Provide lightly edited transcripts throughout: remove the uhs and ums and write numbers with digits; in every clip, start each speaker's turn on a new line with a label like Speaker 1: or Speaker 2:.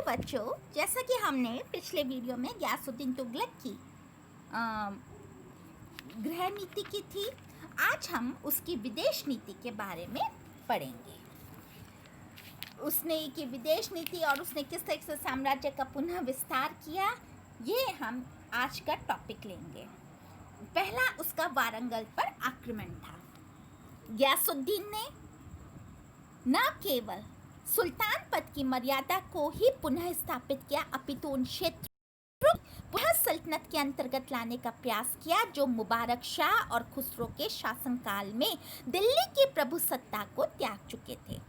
Speaker 1: बच्चों, जैसा कि हमने पिछले वीडियो में गयासुद्दीन तुगलक की गृह नीति की थी, आज हम उसकी विदेश नीति के बारे में पढ़ेंगे। उसने की विदेश नीति और उसने किस तरह से साम्राज्य का पुनः विस्तार किया, ये हम आज का टॉपिक लेंगे। पहला उसका वारंगल पर आक्रमण था। गयासुद्दीन ने न केवल सुल्तान पद की मर्यादा को ही पुनः स्थापित किया, अपितु उन क्षेत्रों पुनः सल्तनत के अंतर्गत लाने का प्रयास किया जो मुबारक शाह और खुसरो के शासनकाल में दिल्ली की प्रभु सत्ता को त्याग चुके थे।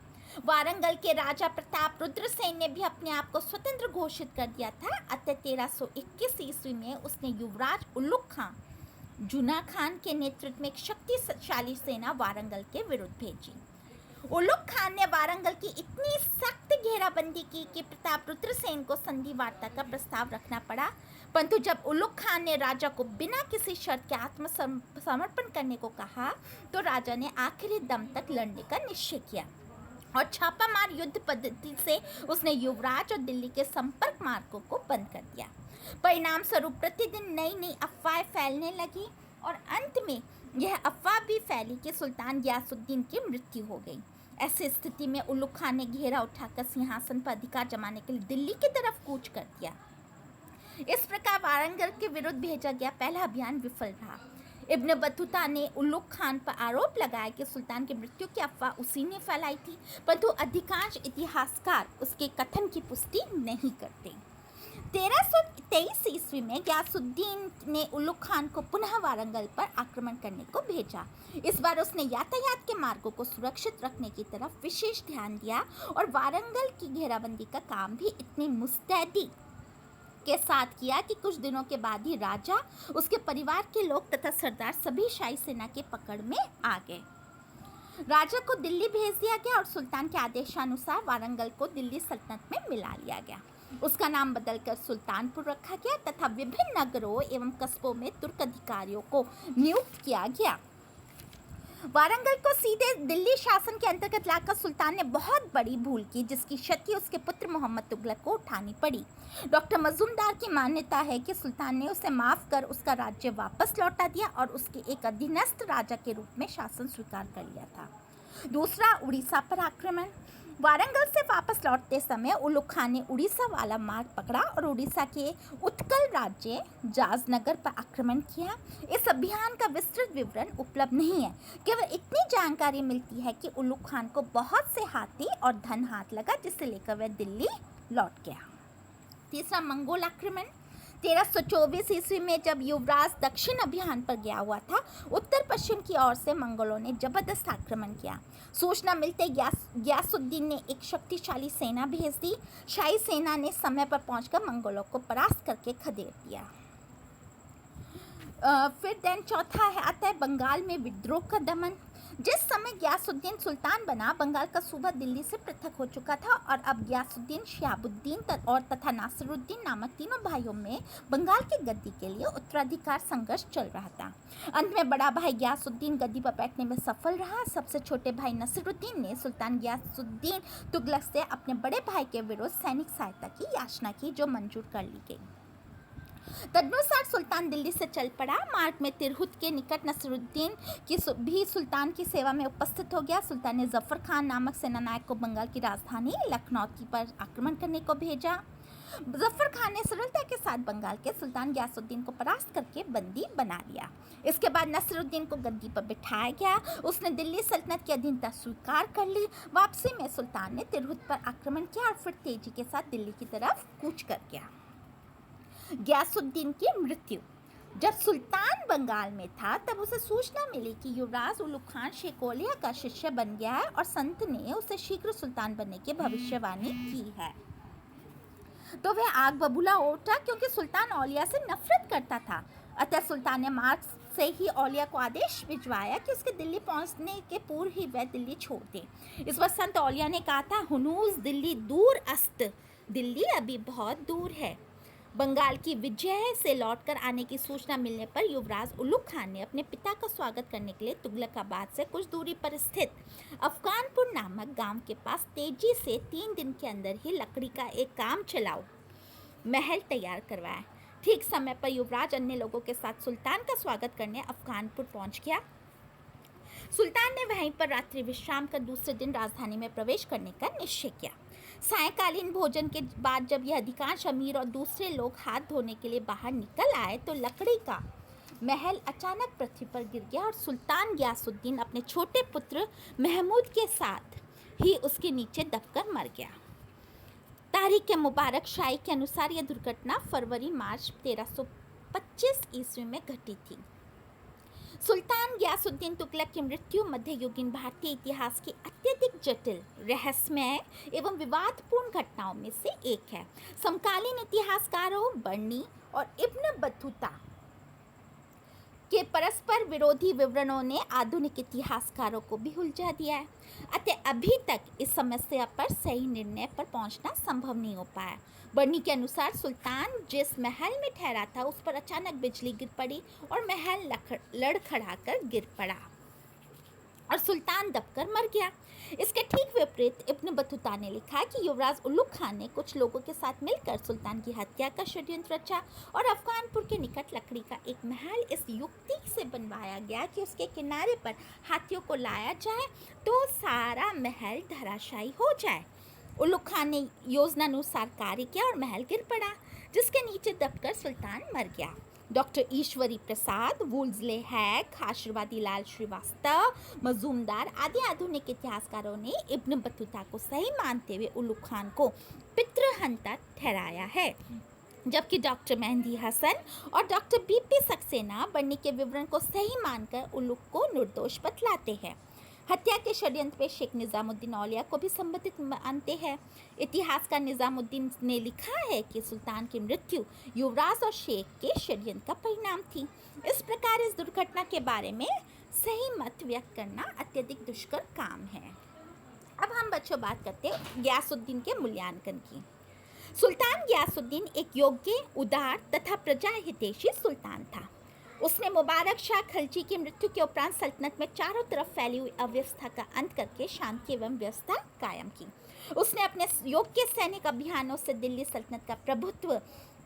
Speaker 1: वारंगल के राजा प्रताप रुद्रसेन ने भी अपने आप को स्वतंत्र घोषित कर दिया था। अतः 1321 ईस्वी में उसने युवराज उल्लुक खान जुना खान के नेतृत्व में एक शक्तिशाली सेना वारंगल के विरुद्ध भेजी। उल्लुक खान ने वारंगल की इतनी सख्त घेराबंदी की कि प्रताप रुद्रसेन को संधि वार्ता का प्रस्ताव रखना पड़ा, परंतु जब उल्लुक खान ने राजा को बिना किसी शर्त के आत्मसमर्पण करने को कहा तो राजा ने आखिरी दम तक लड़ने का निश्चय किया और छापामार युद्ध पद्धति से उसने युवराज और दिल्ली के संपर्क मार्गों को बंद कर दिया। परिणाम स्वरूप प्रतिदिन नई नई अफवाहें फैलने लगी और अंत में यह अफवाह भी फैली कि सुल्तान गयासुद्दीन की मृत्यु हो गई। ऐसी स्थिति में उल्लुक खान ने घेरा उठाकर सिंहासन पर अधिकार जमाने के लिए दिल्ली की तरफ कूच कर दिया। इस प्रकार वारंगल के विरुद्ध भेजा गया पहला अभियान विफल रहा। इब्न बतूता ने उल्लुक खान पर आरोप लगाया कि सुल्तान की मृत्यु की अफवाह उसी ने फैलाई थी, परंतु अधिकांश इतिहासकार उसके कथन की पुष्टि नहीं करते। 1323 ईस्वी में गयासुद्दीन ने उल्लुक खान को पुनः वारंगल पर आक्रमण करने को भेजा। इस बार उसने यातायात के मार्गों को सुरक्षित रखने की तरफ विशेष ध्यान दिया और वारंगल की घेराबंदी का काम भी इतनी मुस्तैदी के साथ किया कि कुछ दिनों के बाद ही राजा, उसके परिवार के लोग तथा सरदार सभी शाही सेना के पकड़ में आ गए। राजा को दिल्ली भेज दिया गया और सुल्तान के आदेशानुसार वारंगल को दिल्ली सल्तनत में मिला लिया गया। उसका नाम बदलकर सुल्तानपुर रखा गया तथा विभिन्न नगरों एवं कस्बों में तुर्क अधिकारियों को नियुक्त किया गया। वारंगल को सीधे दिल्ली शासन के अंतर्गत लाकर सुल्तान ने बहुत बड़ी भूल की, जिसकी क्षति उसके पुत्र मोहम्मद तुगलक को उठानी पड़ी। डॉक्टर मजूमदार की मान्यता है कि सुल्तान ने उसे माफ कर उसका राज्य वापस लौटा दिया और उसके एक अधीनस्थ राजा के रूप में शासन स्वीकार कर लिया था। दूसरा, उड़ीसा पर आक्रमण। वारंगल से वापस लौटते समय उल्लुक खान ने उड़ीसा वाला मार्ग पकड़ा और उड़ीसा के उत्कल राज्य जाजनगर पर आक्रमण किया। इस अभियान का विस्तृत विवरण उपलब्ध नहीं है, केवल इतनी जानकारी मिलती है कि उल्लुक खान को बहुत से हाथी और धन हाथ लगा, जिसे लेकर वह दिल्ली लौट गया। तीसरा, मंगोल आक्रमण। 1324 ईस्वी में जब युवराज दक्षिण अभियान पर गया हुआ था, उत्तर पश्चिम की ओर से मंगोलों ने जबरदस्त आक्रमण किया। सूचना मिलते गयासुद्दीन ने एक शक्तिशाली सेना भेज दी। शाही सेना ने समय पर पहुंचकर मंगोलों को परास्त करके खदेड़ दिया। फिर चौथा आता है बंगाल में विद्रोह का दमन। जिस समय गयासुद्दीन सुल्तान बना, बंगाल का सूबा दिल्ली से पृथक हो चुका था और अब गयासुद्दीन, शिहाबुद्दीन और तथा नासिरुद्दीन नामक तीनों भाइयों में बंगाल की गद्दी के लिए उत्तराधिकार संघर्ष चल रहा था। अंत में बड़ा भाई गयासुद्दीन गद्दी पर बैठने में सफल रहा। सबसे छोटे भाई नासिरुद्दीन ने सुल्तान गयासुद्दीन तुगलक से अपने बड़े भाई के विरुद्ध सैनिक सहायता की याचना की, जो मंजूर कर ली गई। तदनुसार सुल्तान दिल्ली से चल पड़ा। मार्ग में तिरहुत के निकट नसरुद्दीन की भी सुल्तान की सेवा में उपस्थित हो गया। सुल्तान ने जफर खान नामक सेनानायक को बंगाल की राजधानी लखनऊ पर आक्रमण करने को भेजा। जफर खान ने सरलता के साथ बंगाल के सुल्तान गयासुद्दीन को परास्त करके बंदी बना लिया। इसके बाद नसरुद्दीन को गद्दी पर बिठाया गया। उसने दिल्ली सल्तनत की अधीनता स्वीकार कर ली। वापसी में सुल्तान ने तिरहुत पर आक्रमण किया और फिर तेजी के साथ दिल्ली की तरफ कूच कर गया। गयासुद्दीन की मृत्यु। जब सुल्तान बंगाल में था, तब उसे सूचना मिली कि युवराज उल्लुक खान शेकोलिया का शिष्य बन गया है और संत ने उसे शीघ्र सुल्तान बनने की भविष्यवाणी की है। तो वह आग बबूला उठा, क्योंकि सुल्तान औलिया से नफरत करता था। अतः सुल्तान ने मार्ग से ही औलिया को आदेश भिजवाया कि उसके दिल्ली पहुंचने के पूर्व ही वह दिल्ली छोड़ दे। इस पर संत औलिया ने कहा था, हुनूज दिल्ली दूर अस्त, दिल्ली अभी बहुत दूर है। बंगाल की विजय से लौटकर आने की सूचना मिलने पर युवराज उलुग खान ने अपने पिता का स्वागत करने के लिए तुगलकाबाद से कुछ दूरी पर स्थित अफगानपुर नामक गांव के पास तेजी से 3 दिन के अंदर ही लकड़ी का एक काम चलाऊ महल तैयार करवाया। ठीक समय पर युवराज अन्य लोगों के साथ सुल्तान का स्वागत करने अफगानपुर पहुंच गया। सुल्तान ने वहीं पर रात्रि विश्राम कर दूसरे दिन राजधानी में प्रवेश करने का निश्चय किया। सायंकालीन भोजन के बाद जब यह अधिकांश अमीर और दूसरे लोग हाथ धोने के लिए बाहर निकल आए तो लकड़ी का महल अचानक पृथ्वी पर गिर गया और सुल्तान गयासुद्दीन अपने छोटे पुत्र महमूद के साथ ही उसके नीचे दबकर मर गया। तारीख के मुबारक शाही के अनुसार यह दुर्घटना फरवरी-मार्च 1325 ईस्वी में घटी थी। सुल्तान गयासुद्दीन तुगलक की मृत्यु मध्ययुगीन भारतीय इतिहास की अत्यधिक जटिल, रहस्यमय एवं विवादपूर्ण घटनाओं में से एक है। समकालीन इतिहासकारों बर्नी और इब्न बतूता के परस्पर विरोधी विवरणों ने आधुनिक इतिहासकारों को भी उलझा दिया है। अतः अभी तक इस समस्या पर सही निर्णय पर पहुंचना संभव नहीं हो पाया। बर्नी के अनुसार सुल्तान जिस महल में ठहरा था उस पर अचानक बिजली गिर पड़ी और महल लड़खड़ाकर गिर पड़ा और सुल्तान दबकर मर गया। इसके ठीक विपरीत इब्न बतूता ने लिखा कि युवराज उलुग खान ने कुछ लोगों के साथ मिलकर सुल्तान की हत्या का षड्यंत्र रचा और अफगानपुर के निकट लकड़ी का एक महल इस युक्ति से बनवाया गया कि उसके किनारे पर हाथियों को लाया जाए तो सारा महल धराशायी हो जाए। उलुग खान ने योजनानुसार कार्य किया और महल गिर पड़ा, जिसके नीचे दबकर सुल्तान मर गया। डॉक्टर ईश्वरी प्रसाद, वुल्जले हैक, आशीर्वादी लाल श्रीवास्तव, मजूमदार आदि आधुनिक इतिहासकारों ने इब्न बतूता को सही मानते हुए उलुग खान को पितृहंता ठहराया है, जबकि डॉक्टर मेहंदी हसन और डॉक्टर बीपी सक्सेना बर्नी के विवरण को सही मानकर उलुग को निर्दोष बतलाते हैं। हत्या के षड्यंत्र में शेख निजामुद्दीन औलिया को भी संबंधित मानते हैं। इतिहासकार निजामुद्दीन ने लिखा है कि सुल्तान की मृत्यु युवराज और शेख के षड्यंत्र का परिणाम थी। इस प्रकार इस दुर्घटना के बारे में सही मत व्यक्त करना अत्यधिक दुष्कर काम है। अब हम बच्चों बात करते हैं गयासुद्दीन के मूल्यांकन की। सुल्तान गयासुद्दीन एक योग्य, उदार तथा प्रजा हितैषी सुल्तान था। उसने मुबारक शाह खलजी की मृत्यु के उपरांत सल्तनत में चारों तरफ फैली हुई अव्यवस्था का अंत करके शांति एवं व्यवस्था कायम की। उसने अपने योग्य सैनिक अभियानों से दिल्ली सल्तनत का प्रभुत्व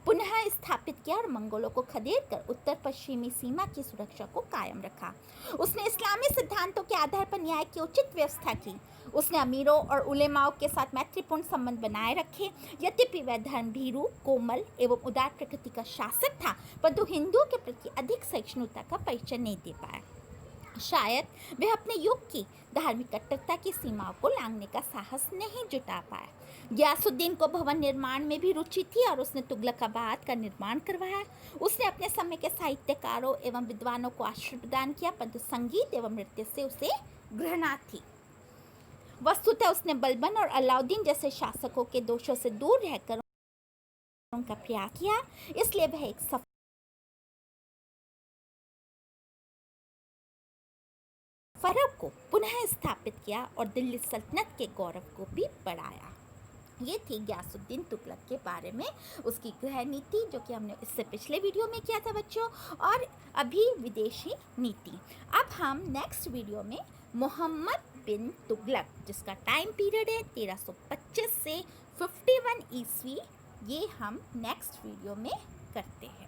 Speaker 1: पुनः स्थापित किया और मंगोलों को खदेड़कर उत्तर पश्चिमी सीमा की सुरक्षा को कायम रखा। उसने इस्लामी सिद्धांतों के आधार पर न्याय की उचित व्यवस्था की। उसने अमीरों और उलेमाओं के साथ मैत्रीपूर्ण संबंध बनाए रखे। यद्यपि वह धर्मभीरू, कोमल एवं उदार प्रकृति का शासक था, परंतु हिंदुओं के प्रति अधिक सहिष्णुता का परिचय नहीं दे पाया। शायद वह अपने युग की धार्मिक कट्टरता की सीमाओं को लांघने का साहस नहीं जुटा पाया। गयासुद्दीन को भवन निर्माण में भी रुचि थी और उसने तुगलकाबाद का निर्माण करवाया। उसने अपने समय के साहित्यकारों एवं विद्वानों को आश्रय प्रदान किया, परंतु संगीत एवं नृत्य से उसे घृणा थी। वस्तुतः उसने बलबन और अलाउद्दीन जैसे शासकों के दोषों से दूर रहकर उनका प्रयास किया, इसलिए वह एक फर्क को पुनः स्थापित किया और दिल्ली सल्तनत के गौरव को भी बढ़ाया। ये थी गयासुद्दीन तुगलक के बारे में उसकी गृह नीति, जो कि हमने इससे पिछले वीडियो में किया था बच्चों, और अभी विदेशी नीति। अब हम नेक्स्ट वीडियो में मोहम्मद बिन तुगलक, जिसका टाइम पीरियड है 1325 से 51 ईस्वी, ये हम नेक्स्ट वीडियो में करते हैं।